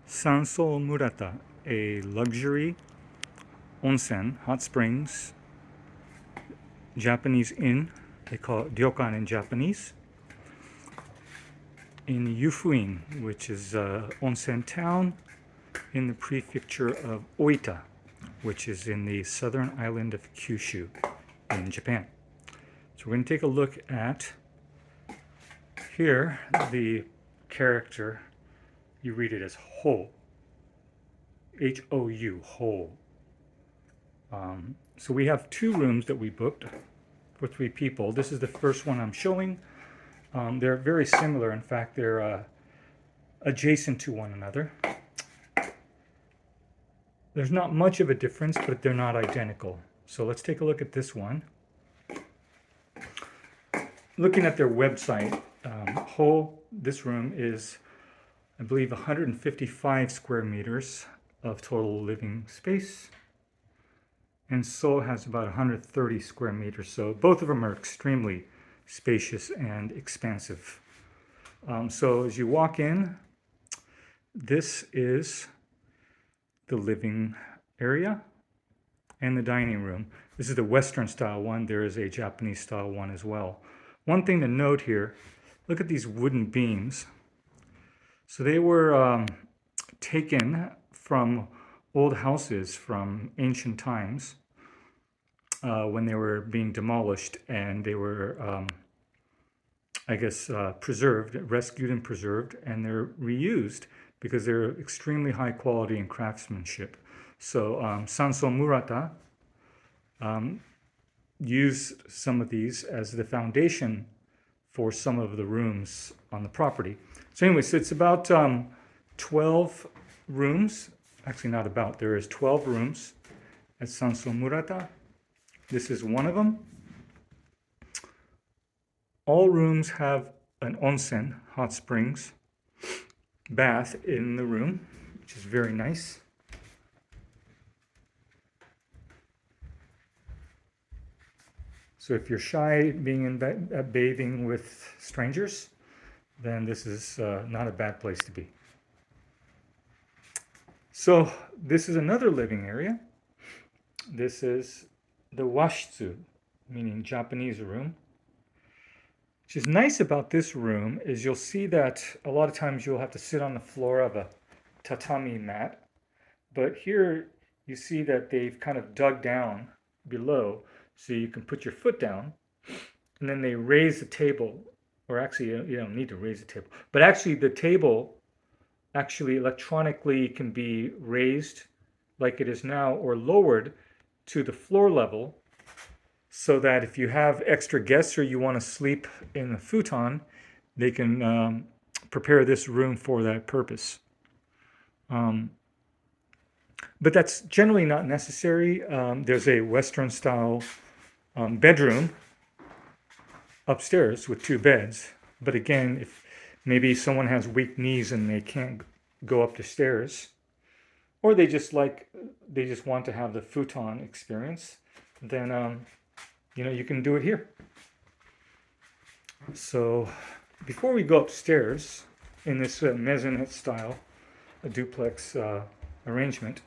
Sanso Murata, a luxury onsen, hot springs, Japanese inn, they call it Ryokan in Japanese, in Yufuin, which is onsen town in the prefecture of Oita, which is in the southern island of Kyushu in Japan. So we're going to take a look at here, the character, you read it as Ho, H-O-U, Ho. So we have 2 rooms that we booked for 3 people. This is the first one I'm showing. They're very similar. In fact, they're adjacent to one another. There's not much of a difference, but they're not identical. So let's take a look at this one. Looking at their website, this room is, I believe, 155 square meters of total living space. And So has about 130 square meters. So both of them are extremely spacious and expansive. So as you walk in, this is the living area and the dining room. This is the Western style one. There is a Japanese style one as well. One thing to note here, look at these wooden beams. So they were taken from old houses from ancient times when they were being demolished, and they were, preserved, rescued and preserved, and they're reused because they're extremely high quality in craftsmanship. So Sanso Murata used some of these as the foundation for some of the rooms on the property. So anyway, so it's about 12 rooms. Actually, not about. There is 12 rooms at Sanso Murata. This is one of them. All rooms have an onsen, hot springs, bath in the room, which is very nice. So if you're shy being in bathing with strangers, then this is not a bad place to be. So this is another living area. This is the washitsu, meaning Japanese room. Which is nice about this room is you'll see that a lot of times you'll have to sit on the floor of a tatami mat. But here you see that they've kind of dug down below so you can put your foot down, and then they raise the table, or actually you don't need to raise the table, but actually the table actually electronically can be raised like it is now or lowered to the floor level, so that if you have extra guests or you want to sleep in the futon, they can prepare this room for that purpose. But that's generally not necessary. There's a Western style bedroom upstairs with 2 beds. But again, if maybe someone has weak knees and they can't go up the stairs, or they just want to have the futon experience, then you can do it here. So before we go upstairs in this maisonette style, a duplex arrangement,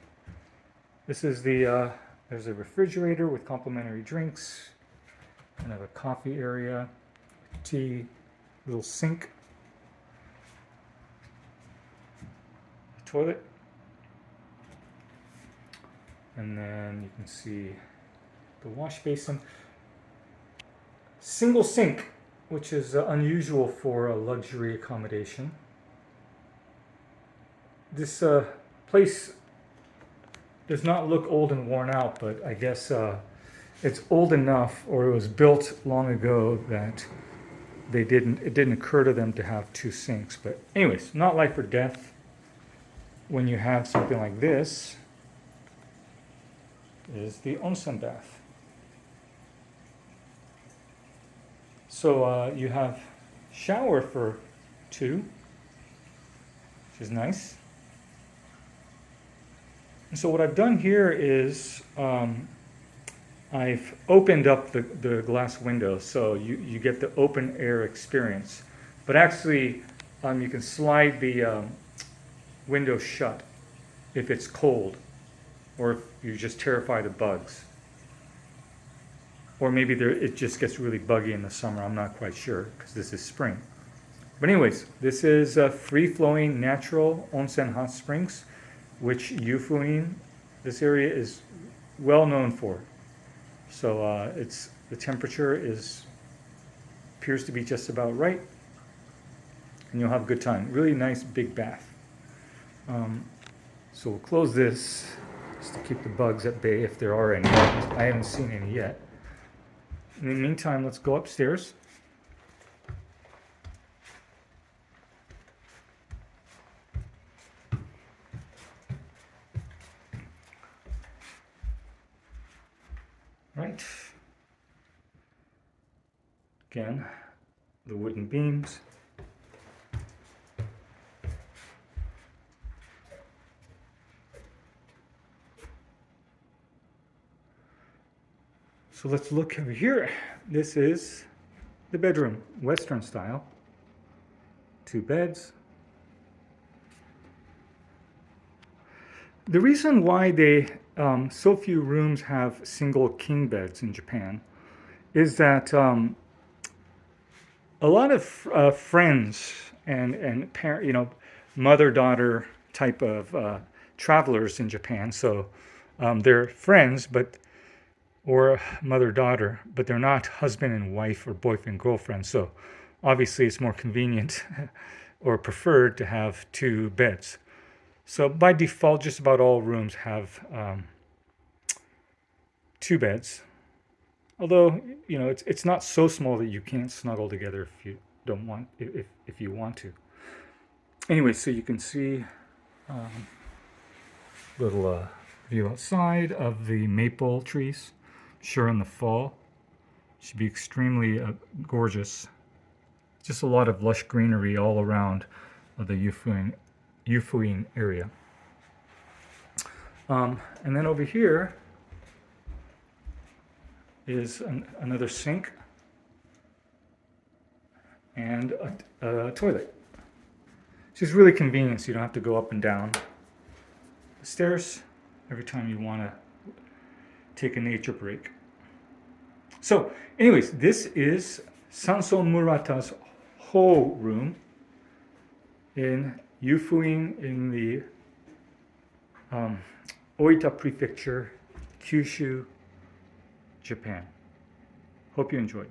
this is there's a refrigerator with complimentary drinks, kind of a coffee area, tea, little sink, toilet, and then you can see the wash basin. Single sink, which is unusual for a luxury accommodation. This place does not look old and worn out, but I guess it's old enough, or it was built long ago, that it didn't occur to them to have 2 sinks. But anyways, not life or death when you have something like this. Is the onsen bath. So you have shower for 2, which is nice. And so what I've done here is I've opened up the glass window so you get the open air experience. But actually you can slide the window shut if it's cold, or if you're just terrified of bugs. Or maybe it just gets really buggy in the summer. I'm not quite sure because this is spring. But anyways, this is free-flowing natural onsen hot springs, which Yufuin, this area is well known for. So the temperature appears to be just about right, and you'll have a good time. Really nice big bath. So we'll close this just to keep the bugs at bay if there are any. I haven't seen any yet. In the meantime, let's go upstairs. Right. Again, the wooden beams. So let's look over here. This is the bedroom, Western style. 2 beds. The reason why so few rooms have single king beds in Japan is that a lot of friends and parent, mother-daughter type of travelers in Japan. So they're friends, or mother-daughter, but they're not husband and wife or boyfriend girlfriend. So obviously it's more convenient or preferred to have 2 beds. So by default, just about all rooms have 2 beds. Although, it's not so small that you can't snuggle together if you don't want, if you want to. Anyway, so you can see little view outside of the maple trees. Sure, in the fall should be extremely gorgeous. Just a lot of lush greenery all around the Yufuin area. And then over here is another sink and a toilet. It's just really convenient, so you don't have to go up and down the stairs every time you want to take a nature break. So anyways, this is Sanso Murata's whole room in Yufuin in the Oita Prefecture, Kyushu, Japan. Hope you enjoyed.